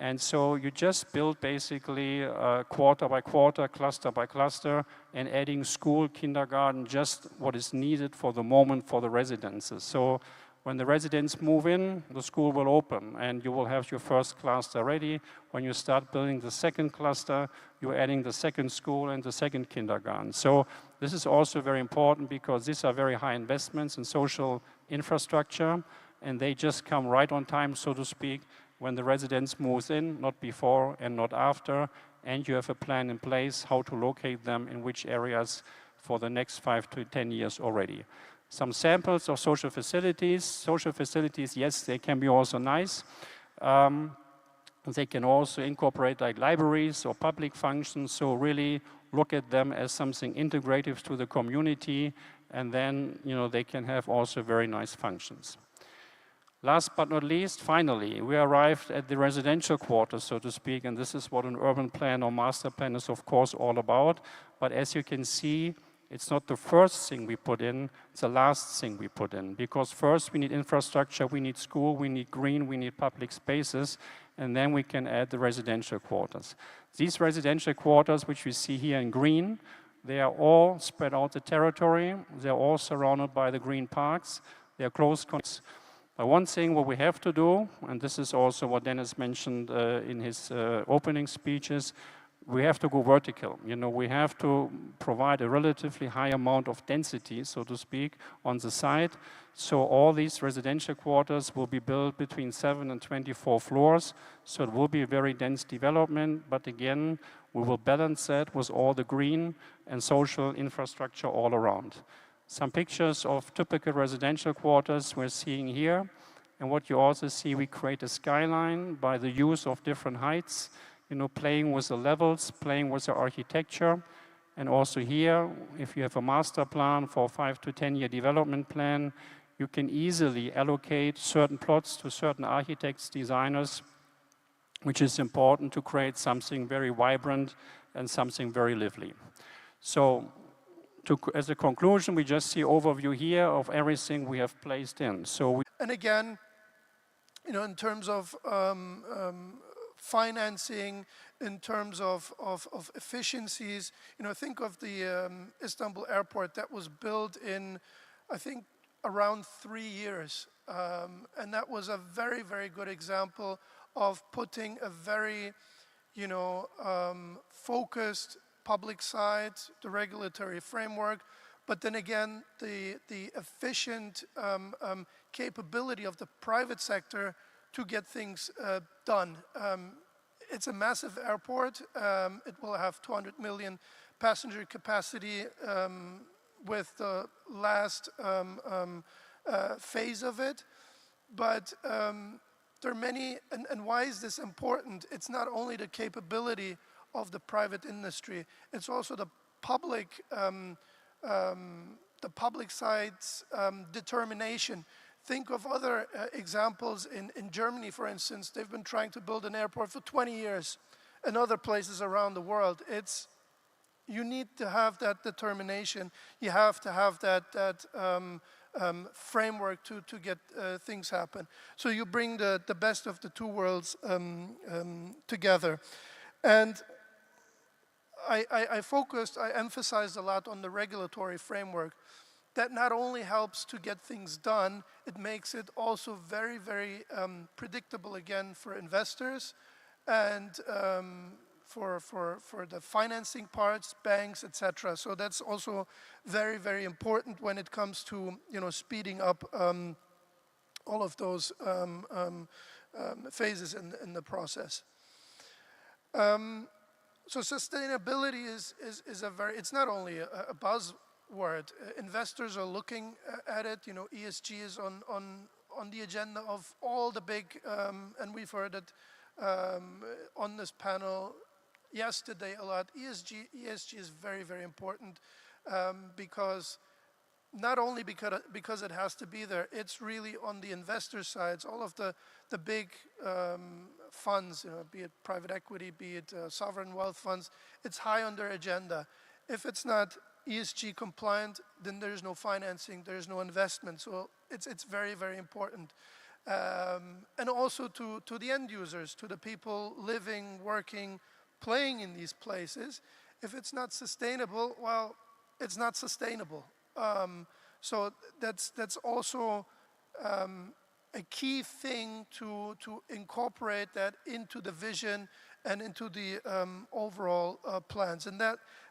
And so you just build basically quarter by quarter, cluster by cluster, and adding school, kindergarten, just what is needed for the moment for the residences. So when the residents move in, the school will open and you will have your first cluster ready. When you start building the second cluster, you're adding the second school and the second kindergarten. So this is also very important because these are very high investments in social infrastructure, and they just come right on time, so to speak, when the residents move in, not before and not after, and you have a plan in place how to locate them in which areas for the next 5 to 10 years already. Some samples of social facilities. Social facilities, yes, they can be also nice. They can also incorporate like libraries or public functions, so really look at them as something integrative to the community, and then they can have also very nice functions. Last but not least, finally, we arrived at the residential quarters, so to speak, and this is what an urban plan or master plan is, of course, all about. But as you can see, it's not the first thing we put in, it's the last thing we put in. Because first we need infrastructure, we need school, we need green, we need public spaces, and then we can add the residential quarters. These residential quarters, which we see here in green, they are all spread out the territory, they're all surrounded by the green parks, they're close connections. But one thing what we have to do, and this is also what Dennis mentioned in his opening speeches, we have to go vertical. We have to provide a relatively high amount of density, so to speak, on the site. So all these residential quarters will be built between 7 and 24 floors. So it will be a very dense development, but again, we will balance that with all the green and social infrastructure all around. Some pictures of typical residential quarters we're seeing here. And what you also see, we create a skyline by the use of different heights, playing with the levels, playing with the architecture. And also here, if you have a master plan for a 5 to 10 year development plan, you can easily allocate certain plots to certain architects, designers, which is important to create something very vibrant and something very lively. So, as a conclusion, we just see overview here of everything we have placed in. And again, in terms of financing, in terms of efficiencies, think of the Istanbul airport that was built in, I think, around 3 years. And that was a very, very good example of putting a very, focused public side, the regulatory framework, but then again, the efficient capability of the private sector to get things done. It's a massive airport. It will have 200 million passenger capacity with the last phase of it. But there are many, and why is this important? It's not only the capability of the private industry, it's also the public side's determination. Think of other examples in Germany, for instance. They've been trying to build an airport for 20 years, and other places around the world. You need to have that determination. You have to have that framework to get things happen. So you bring the best of the two worlds together. And I emphasized a lot on the regulatory framework. That not only helps to get things done, it makes it also very, very predictable again for investors and for the financing parts, banks, etc. So that's also very, very important when it comes to speeding up all of those phases in the process. So sustainability is it's not only a buzzword. Investors are looking at it. ESG is on the agenda of all the big, and we've heard it on this panel yesterday a lot. ESG is very, very important because not only because it has to be there, it's really on the investor sides. All of the big funds, be it private equity, be it sovereign wealth funds, it's high on their agenda. If it's not ESG compliant, then there's no financing, there's no investment. So it's very, very important. and also to the end users, to the people living, working, playing in these places. If it's not sustainable, well, it's not sustainable. So that's also a key thing to incorporate that into the vision and into the overall plans. And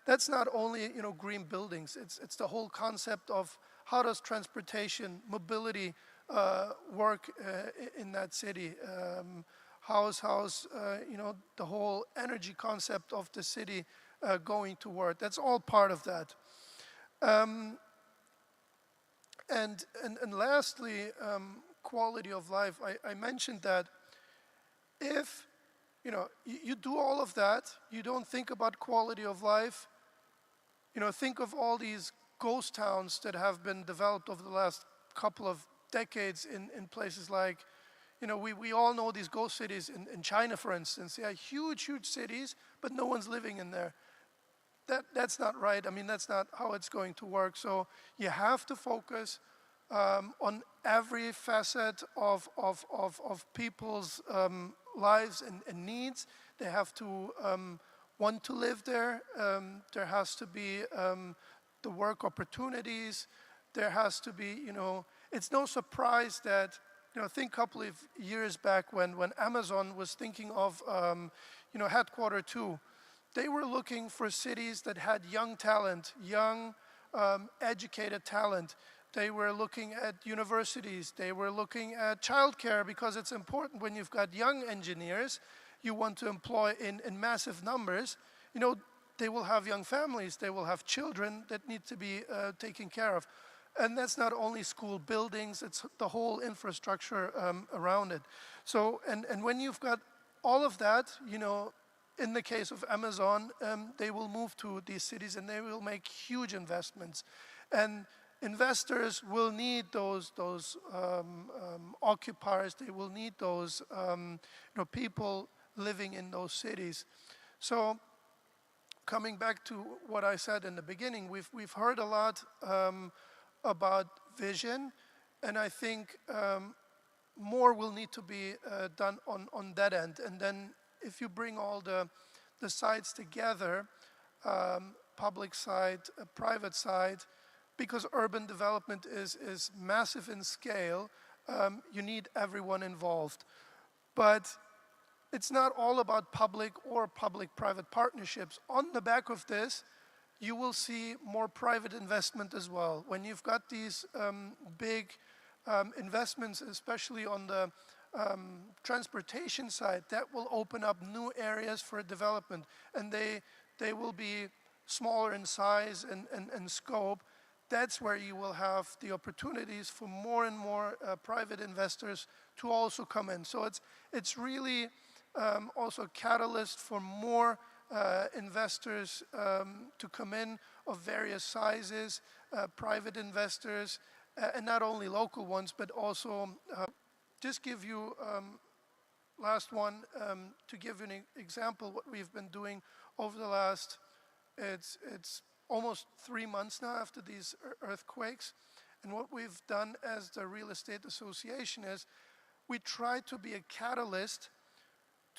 that's not only green buildings. It's the whole concept of how does transportation, mobility work in that city. How's the whole energy concept of the city going to work. That's all part of that. And lastly, quality of life. I mentioned that if you do all of that, you don't think about quality of life. Think of all these ghost towns that have been developed over the last couple of decades in places like, we all know these ghost cities in China, for instance. They are huge cities, but no one's living in there. That's not right. I mean, that's not how it's going to work. So you have to focus on every facet of people's lives and needs. They have to want to live there. There has to be the work opportunities. There has to be, it's no surprise that, think a couple of years back when Amazon was thinking of, headquarter 2, they were looking for cities that had young talent, young educated talent. They were looking at universities. They were looking at childcare, because it's important when you've got young engineers you want to employ in massive numbers. They will have young families. They will have children that need to be taken care of. And that's not only school buildings, it's the whole infrastructure around it. So, and when you've got all of that, in the case of Amazon, they will move to these cities and they will make huge investments. And investors will need those occupiers. They will need those people living in those cities. So, coming back to what I said in the beginning, we've heard a lot about vision, and I think more will need to be done on that end. And then, if you bring all the sides together, public side, private side, because urban development is massive in scale, you need everyone involved. But it's not all about public or public-private partnerships. On the back of this, you will see more private investment as well. When you've got these big investments, especially on the transportation side, that will open up new areas for development. And they will be smaller in size and scope. That's where you will have the opportunities for more and more private investors to also come in. So it's really also a catalyst for more investors to come in of various sizes, private investors, and not only local ones, but also just give you last one to give you an example what we've been doing over the last, it's almost 3 months now after these earthquakes. And what we've done as the Real Estate Association is we try to be a catalyst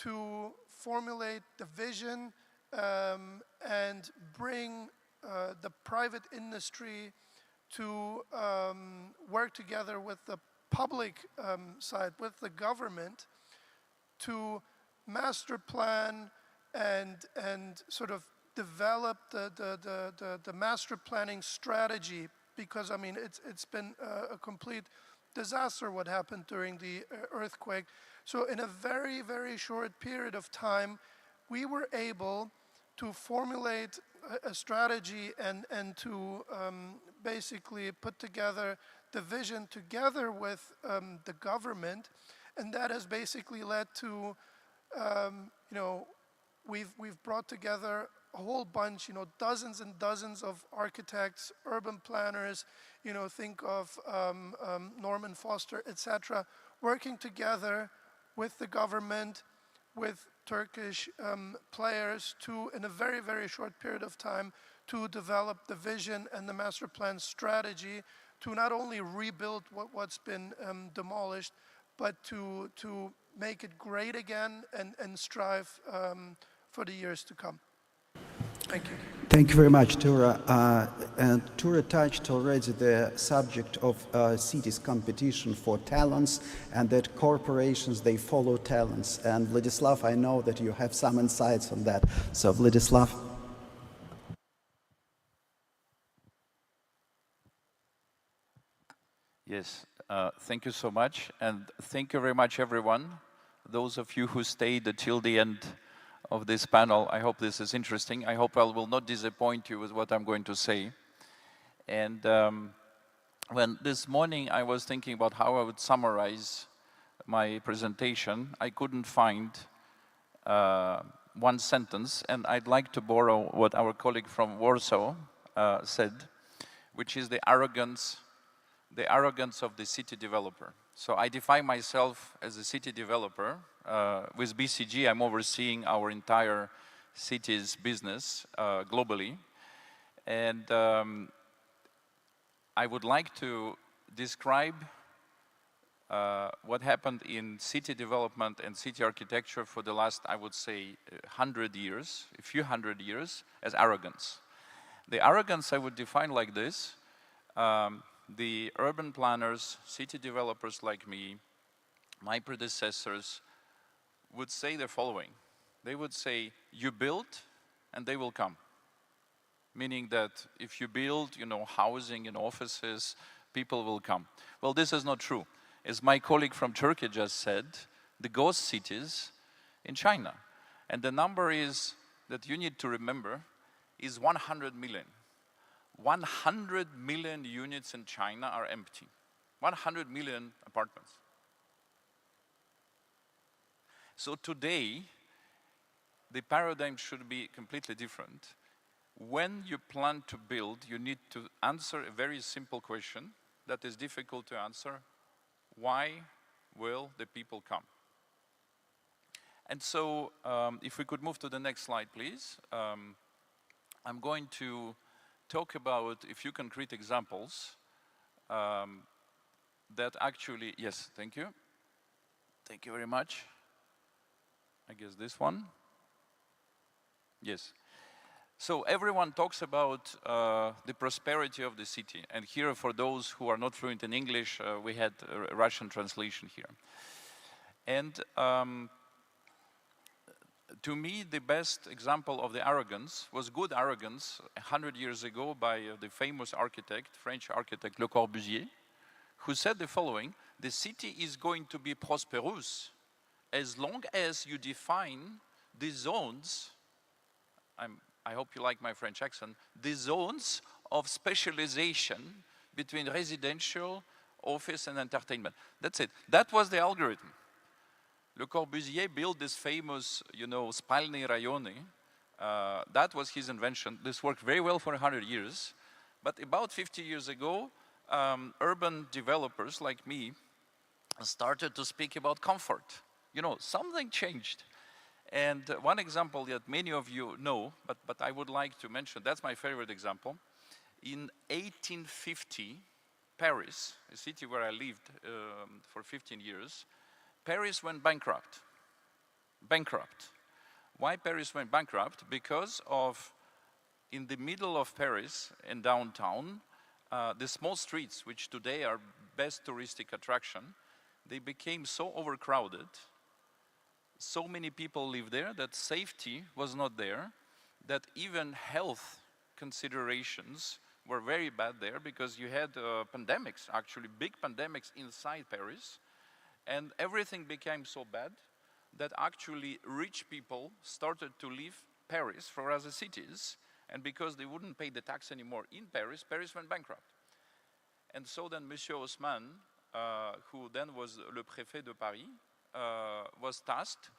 to formulate the vision and bring the private industry to work together with the public side, with the government, to master plan and sort of develop the master planning strategy, because I mean it's been a complete disaster what happened during the earthquake. So in a very, very short period of time, we were able to formulate a strategy and to basically put together the vision together with the government, and that has basically led to, we've brought together a whole bunch, dozens and dozens of architects, urban planners, think of Norman Foster, etc., working together with the government, with Turkish players to, in a very, very short period of time, to develop the vision and the master plan strategy to not only rebuild what's been demolished, but to make it great again and strive for the years to come. Thank you. Thank you very much, Tura. And Tura touched already the subject of cities' competition for talents, and that corporations, they follow talents. And Vladislav, I know that you have some insights on that. So Vladislav. Yes, thank you so much. And thank you very much, everyone. Those of you who stayed until the end of this panel. I hope this is interesting. I hope I will not disappoint you with what I'm going to say. And when this morning I was thinking about how I would summarize my presentation, I couldn't find one sentence, and I'd like to borrow what our colleague from Warsaw said, which is the arrogance of the city developer. So I define myself as a city developer. With BCG, I'm overseeing our entire city's business globally. And I would like to describe what happened in city development and city architecture for the last, I would say, 100 years, a few hundred years, as arrogance. The arrogance I would define like this. The urban planners, city developers like me, my predecessors, would say the following. They would say, you build and they will come. Meaning that if you build, housing and offices, people will come. Well, this is not true. As my colleague from Turkey just said, the ghost cities in China. And the number is, that you need to remember, is 100 million. 100 million units in China are empty. 100 million apartments. So today, the paradigm should be completely different. When you plan to build, you need to answer a very simple question that is difficult to answer. Why will the people come? And so, if we could move to the next slide, please. I'm going to talk about a few concrete examples that actually, yes, thank you. Thank you very much. I guess this one. Yes. So everyone talks about the prosperity of the city. And here, for those who are not fluent in English, we had a Russian translation here. And to me, the best example of the arrogance was good arrogance 100 years ago by the famous architect, French architect Le Corbusier, who said the following: the city is going to be prosperous as long as you define the zones, I hope you like my French accent, the zones of specialization between residential, office, and entertainment. That's it. That was the algorithm. Le Corbusier built this famous, spalne rayony. That was his invention. This worked very well for 100 years. But about 50 years ago, urban developers like me started to speak about comfort. Something changed. And one example that many of you know, but I would like to mention, that's my favorite example. In 1850, Paris, a city where I lived for 15 years, Paris went bankrupt. Bankrupt. Why Paris went bankrupt? Because of, in the middle of Paris, in downtown, the small streets, which today are best touristic attraction, they became so overcrowded, so many people live there that safety was not there, that even health considerations were very bad there, because you had pandemics, actually big pandemics inside Paris, and everything became so bad that actually rich people started to leave Paris for other cities, and because they wouldn't pay the tax anymore in Paris, Paris went bankrupt. And so then Monsieur Haussmann, who then was le préfet de Paris, was tasked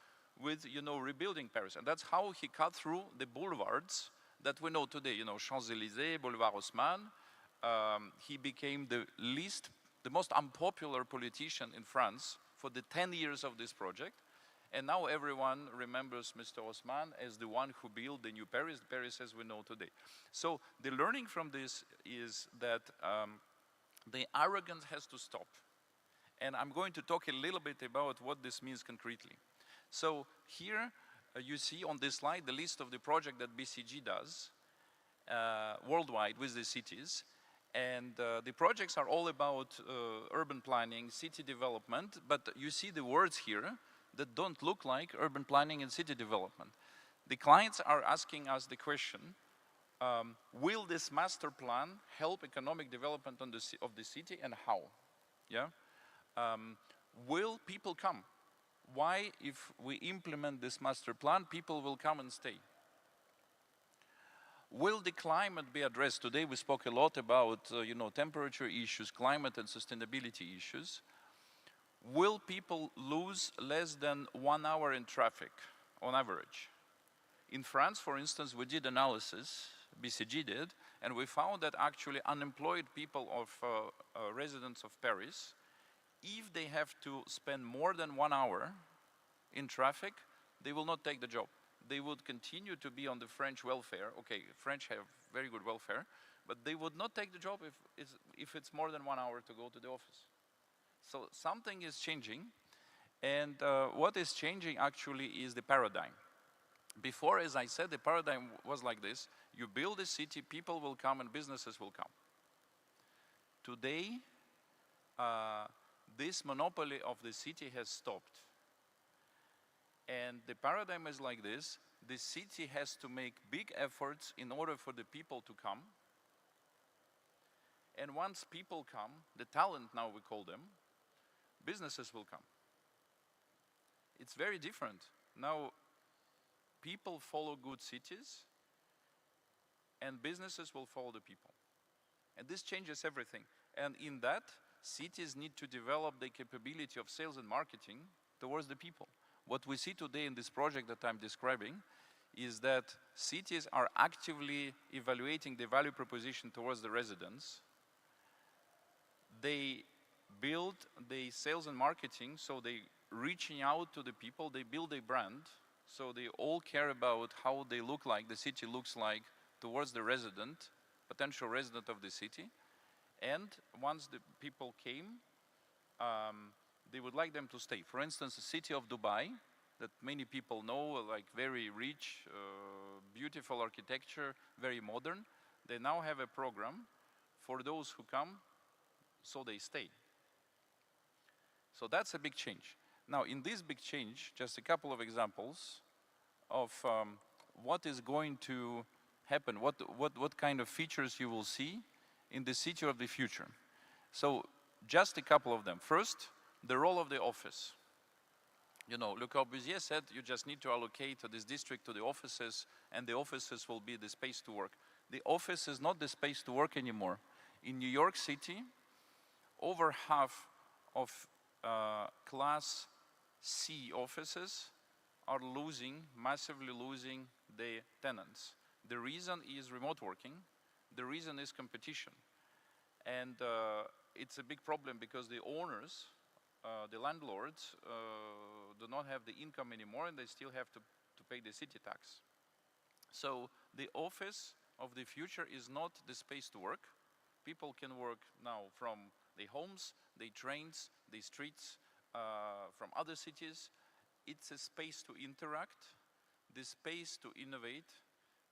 with, rebuilding Paris. And that's how he cut through the boulevards that we know today, Champs-Élysées, Boulevard Haussmann. He became the most unpopular politician in France for the 10 years of this project. And now everyone remembers Mr. Haussmann as the one who built the new Paris, Paris as we know today. So the learning from this is that the arrogance has to stop. And I'm going to talk a little bit about what this means concretely. So here you see on this slide the list of the project that BCG does worldwide with the cities. And the projects are all about urban planning, city development, but you see the words here that don't look like urban planning and city development. The clients are asking us the question, will this master plan help economic development of the city, and how? Yeah? Will people come? Why, if we implement this master plan, people will come and stay? Will the climate be addressed? Today we spoke a lot about temperature issues, climate and sustainability issues. Will people lose less than 1 hour in traffic on average? In France, for instance, we did analysis, BCG did, and we found that actually unemployed people of residents of Paris, if they have to spend more than 1 hour in traffic, they will not take the job. They would continue to be on the French welfare. Okay, French have very good welfare, but they would not take the job if it's more than 1 hour to go to the office. So something is changing, and what is changing actually is the paradigm. Before, as I said, the paradigm was like this. You build a city, people will come and businesses will come. Today, this monopoly of the city has stopped. And the paradigm is like this. The city has to make big efforts in order for the people to come. And once people come, the talent now we call them, businesses will come. It's very different. Now, people follow good cities, and businesses will follow the people. And this changes everything. And in that, cities need to develop the capability of sales and marketing towards the people. What we see today in this project that I'm describing is that cities are actively evaluating the value proposition towards the residents. They build the sales and marketing, so they reaching out to the people, they build a brand, so they all care about how they look like, the city looks like towards the resident, potential resident of the city. And once the people came, they would like them to stay. For instance, the city of Dubai, that many people know, like very rich, beautiful architecture, very modern. They now have a program for those who come, so they stay. So that's a big change. Now, in this big change, just a couple of examples of what is going to happen, what kind of features you will see in the city of the future. So, just a couple of them. First, the role of the office. Le Corbusier said you just need to allocate this district to the offices, and the offices will be the space to work. The office is not the space to work anymore. In New York City, over half of Class C offices are massively losing their tenants. The reason is remote working. The reason is competition. And it's a big problem because the owners, the landlords, do not have the income anymore, and they still have to pay the city tax. So the office of the future is not the space to work. People can work now from their homes, their trains, their streets, from other cities. It's a space to interact, the space to innovate,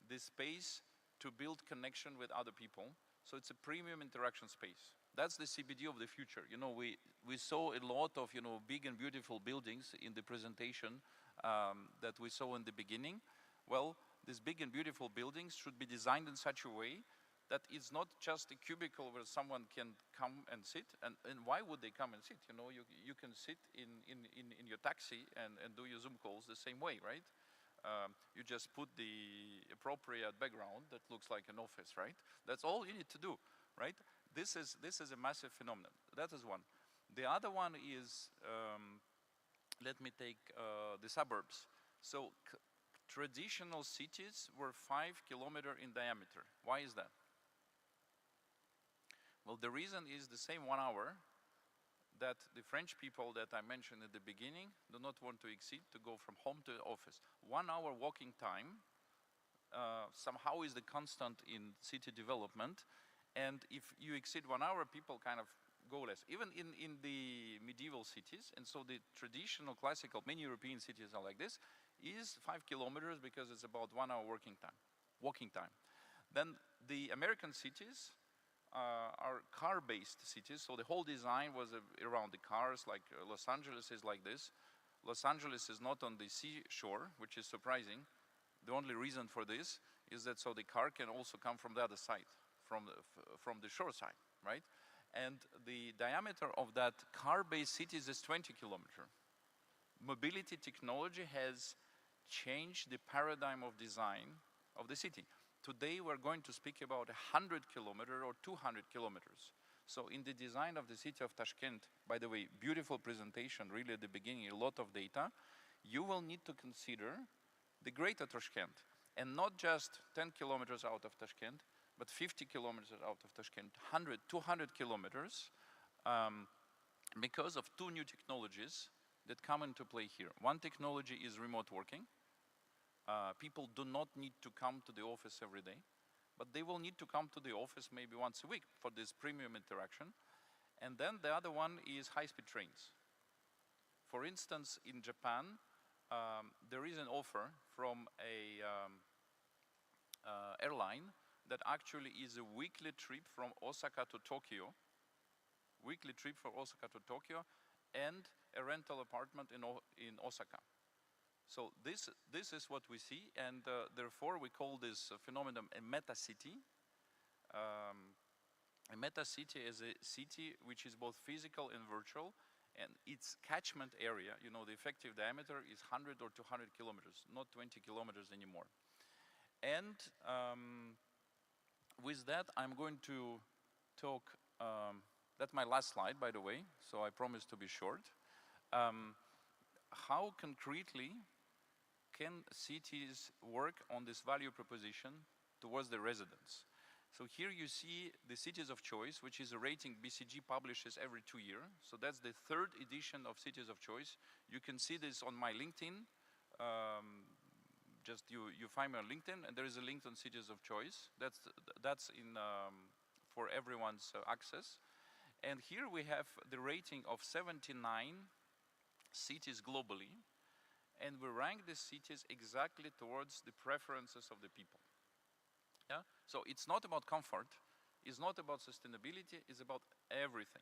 the space to build connection with other people. So it's a premium interaction space. That's the CBD of the future. We saw a lot of, big and beautiful buildings in the presentation that we saw in the beginning. Well, these big and beautiful buildings should be designed in such a way that it's not just a cubicle where someone can come and sit. And why would they come and sit? You can sit in your taxi and do your Zoom calls the same way, right? You just put the appropriate background that looks like an office, right? That's all you need to do, right? This is a massive phenomenon. That is one. The other one is, let me take the suburbs. So traditional cities were 5 kilometers in diameter. Why is that? Well, the reason is the same 1 hour that the French people that I mentioned at the beginning do not want to exceed to go from home to the office. 1 hour walking time somehow is the constant in city development. And if you exceed 1 hour, people kind of go less. Even in the medieval cities, and so the traditional classical, many European cities are like this, is 5 kilometers because it's about 1 hour walking time. Then the American cities are car-based cities, so the whole design was around the cars, like Los Angeles is like this. Los Angeles is not on the seashore, which is surprising. The only reason for this is that so the car can also come from the other side, from the shore side, right? And the diameter of that car-based cities is 20 kilometers. Mobility technology has changed the paradigm of design of the city. Today we're going to speak about 100 kilometers or 200 kilometers. So in the design of the city of Tashkent, by the way, beautiful presentation, really at the beginning, a lot of data, you will need to consider the greater Tashkent, and not just 10 kilometers out of Tashkent, but 50 kilometers out of Tashkent, 100, 200 kilometers, because of two new technologies that come into play here. One technology is remote working. People do not need to come to the office every day, but they will need to come to the office maybe once a week for this premium interaction. And then the other one is high-speed trains. For instance, in Japan, there is an offer from a airline that actually is a weekly trip from Osaka to Tokyo, and a rental apartment in Osaka. So this is what we see, and therefore we call this phenomenon a meta-city. A meta-city is a city which is both physical and virtual, and its catchment area, you know, the effective diameter is 100 or 200 kilometers, not 20 kilometers anymore. And with that, I'm going to talk, that's my last slide, by the way, so I promise to be short. How concretely can cities work on this value proposition towards the residents? So here you see the cities of choice, which is a rating BCG publishes every 2 years. So that's the 3rd edition of Cities of Choice. You can see this on my LinkedIn. Just you find me on LinkedIn, and there is a link on Cities of Choice. That's in for everyone's access. And here we have the rating of 79 cities globally, and we rank these cities exactly towards the preferences of the people. Yeah? So it's not about comfort, it's not about sustainability, it's about everything.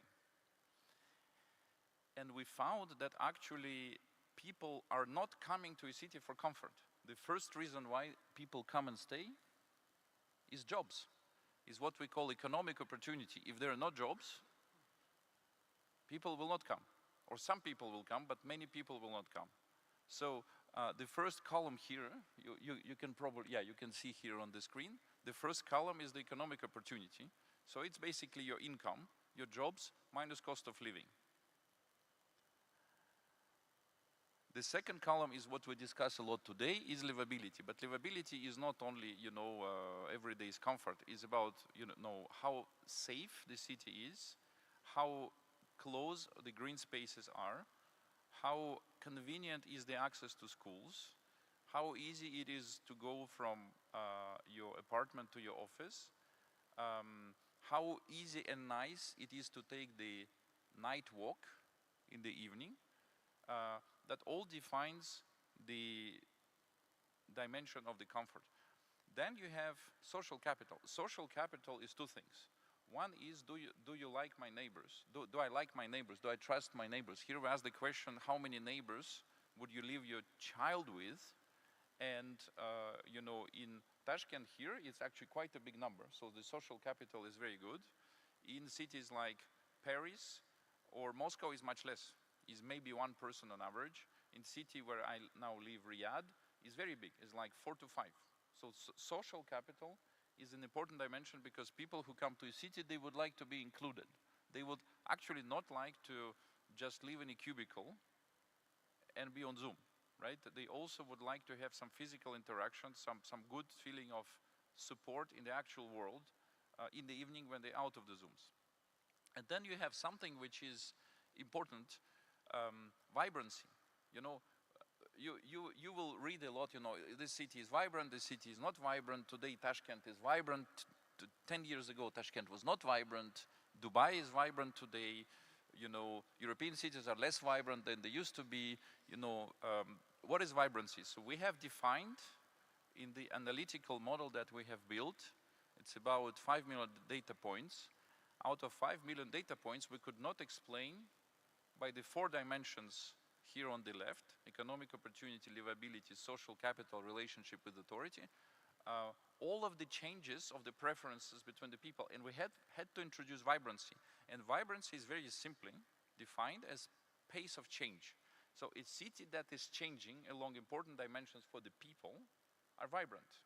And we found that actually people are not coming to a city for comfort. The first reason why people come and stay is jobs, is what we call economic opportunity. If there are no jobs, people will not come. Or some people will come, but many people will not come. So the first column here, you can probably, yeah, you can see here on the screen. The first column is the economic opportunity. So it's basically your income, your jobs, minus cost of living. The second column is what we discuss a lot today, is livability. But livability is not only, you know, everyday's comfort. It's about, you know, how safe the city is, how close the green spaces are, how convenient is the access to schools, how easy it is to go from your apartment to your office, how easy and nice it is to take the night walk in the evening. That all defines the dimension of the comfort. Then you have social capital. Social capital is two things. One is, do you like my neighbors? Do I like my neighbors? Do I trust my neighbors? Here we ask the question, how many neighbors would you leave your child with? And, you know, in Tashkent here, it's actually quite a big number. So the social capital is very good. In cities like Paris or Moscow is much less. Is maybe one person on average. In city where I now live, Riyadh, is very big. It's like 4 to 5. So social capital is an important dimension because people who come to a city, they would like to be included. They would actually not like to just live in a cubicle and be on Zoom, right? They also would like to have some physical interaction, some good feeling of support in the actual world in the evening when they're out of the Zooms. And then you have something which is important, vibrancy. You know, you will read a lot, you know, this city is vibrant, this city is not vibrant. Today Tashkent is vibrant. 10 years ago Tashkent was not vibrant. Dubai is vibrant today. You know, European cities are less vibrant than they used to be. You know, what is vibrancy? So we have defined in the analytical model that we have built, it's about 5 million data points. Out of 5 million data points, we could not explain by the 4 dimensions here on the left, economic opportunity, livability, social capital, relationship with authority, all of the changes of the preferences between the people. And we had to introduce vibrancy. And vibrancy is very simply defined as pace of change. So a city that is changing along important dimensions for the people are vibrant.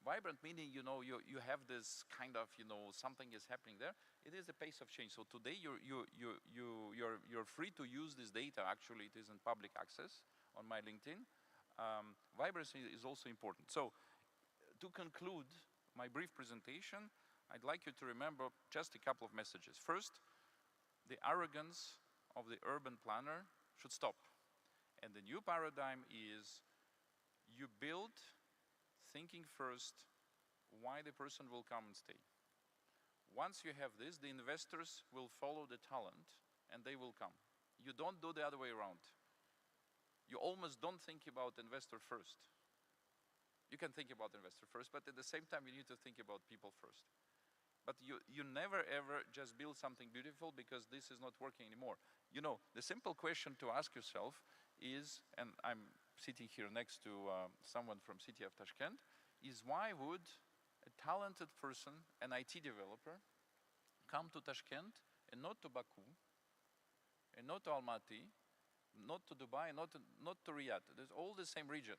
Vibrant meaning, you know, you have this kind of, you know, something is happening there. It is the pace of change. So today you're free to use this data. Actually, it is in public access on my LinkedIn. Vibrancy is also important. So to conclude my brief presentation, I'd like you to remember just a couple of messages. First, the arrogance of the urban planner should stop. And the new paradigm is you build thinking first why the person will come and stay. Once you have this, the investors will follow the talent and they will come. You don't do the other way around. You almost don't think about investor first. You can think about investor first, but at the same time you need to think about people first. But you never ever just build something beautiful because this is not working anymore. You know, the simple question to ask yourself is, and I'm sitting here next to someone from city of Tashkent, is why would a talented person, an IT developer, come to Tashkent and not to Baku, and not to Almaty, not to Dubai, not to Riyadh. There's all the same region.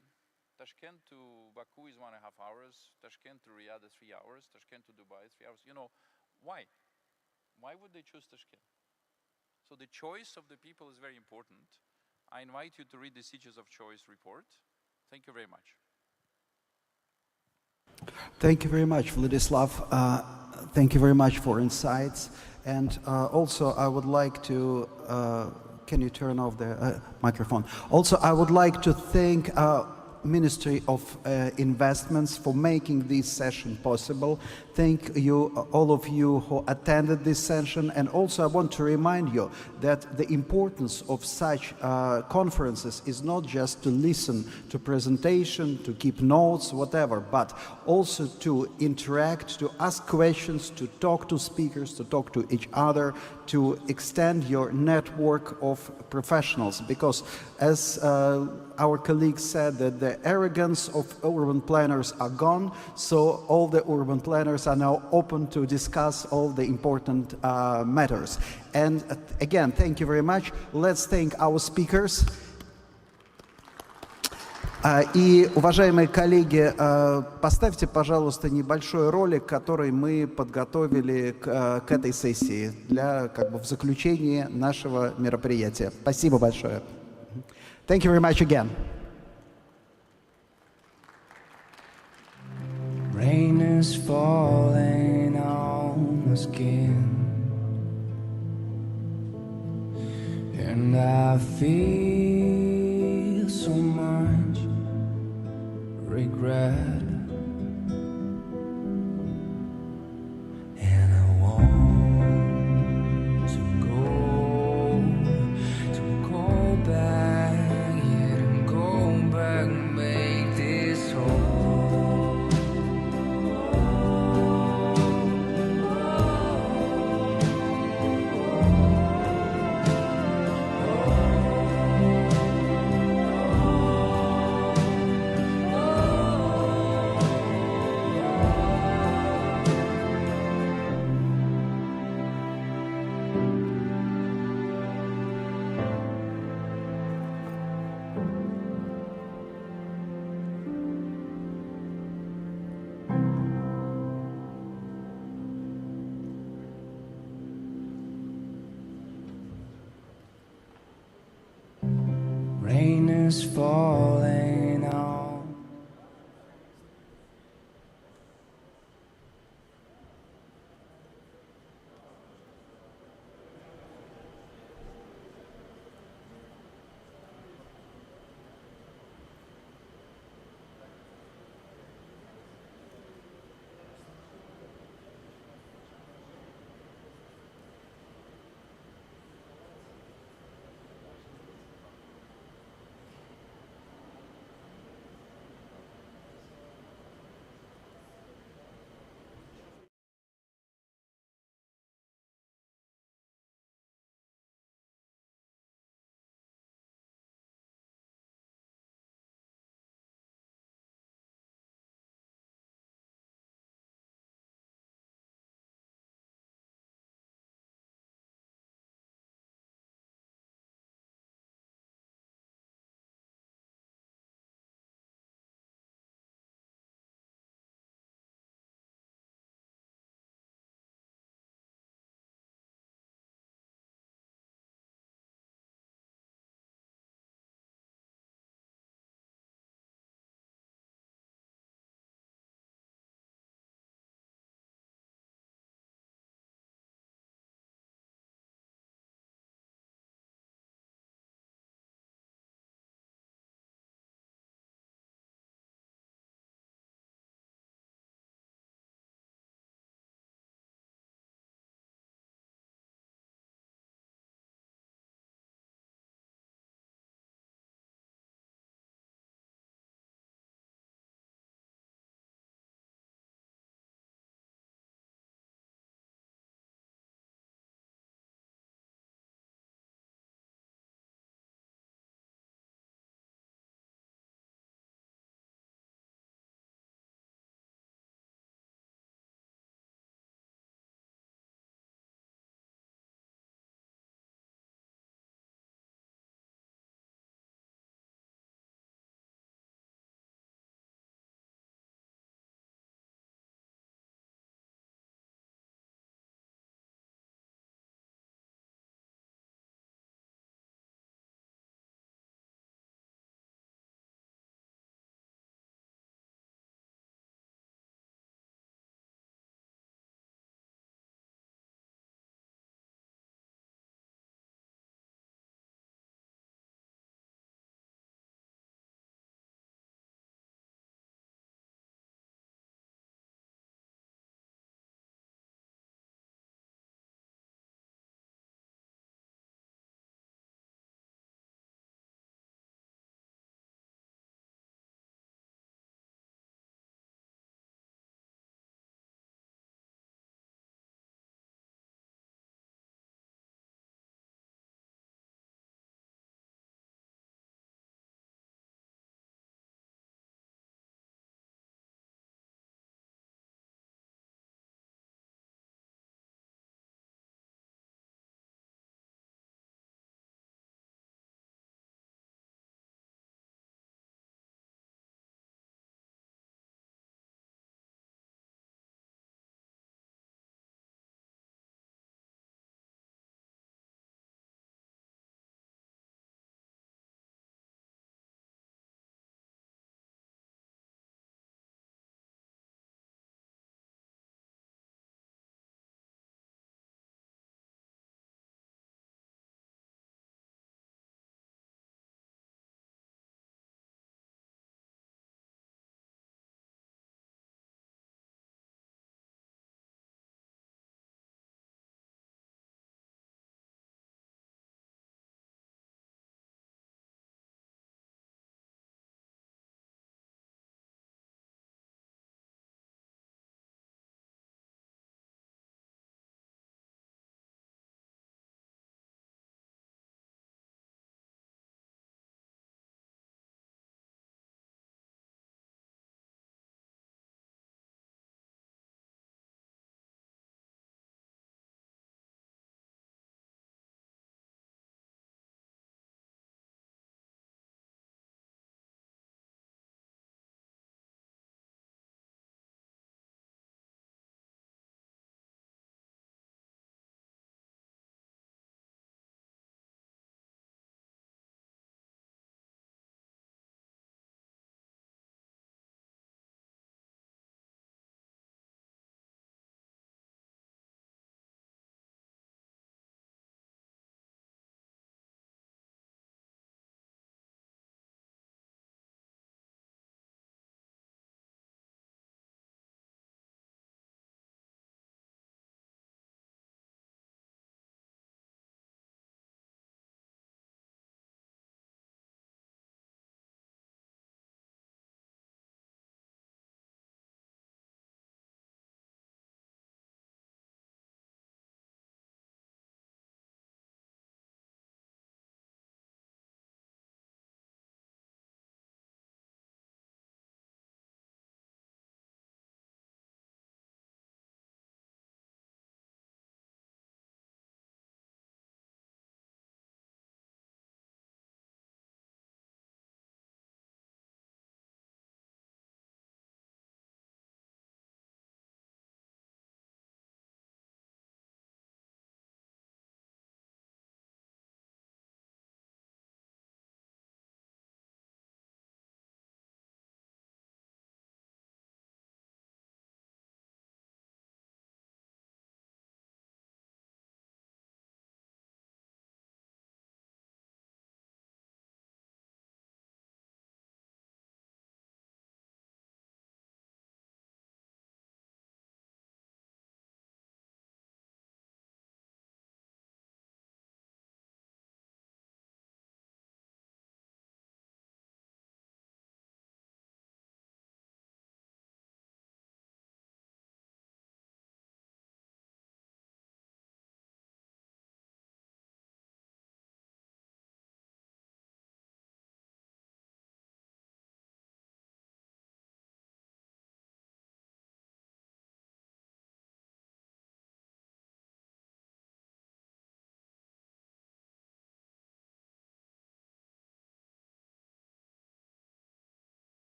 Tashkent to Baku is 1.5 hours, Tashkent to Riyadh is 3 hours, Tashkent to Dubai is 3 hours. You know, why? Why would they choose Tashkent? So the choice of the people is very important. I invite you to read the Cities of Choice report. Thank you very much. Thank you very much, Vladislav. Thank you very much for insights. And also, I would like to, can you turn off the microphone? Also, I would like to thank Ministry of Investments for making this session possible. Thank you, all of you who attended this session. And also I want to remind you that the importance of such conferences is not just to listen to presentation, to keep notes, whatever, but also to interact, to ask questions, to talk to speakers, to talk to each other, to extend your network of professionals. Because as our colleagues said, that the arrogance of urban planners are gone, so all the urban planners are now open to discuss all the important matters. And again, thank you very much. Let's thank our speakers. И, уважаемые коллеги, поставьте, пожалуйста, небольшой ролик, который мы подготовили к этой сессии для, в заключении нашего мероприятия. Спасибо большое. Thank you very much again. Rain is falling on my skin, and I feel so much regret, and I want to go back, yeah, and go back and make this whole. Rain is falling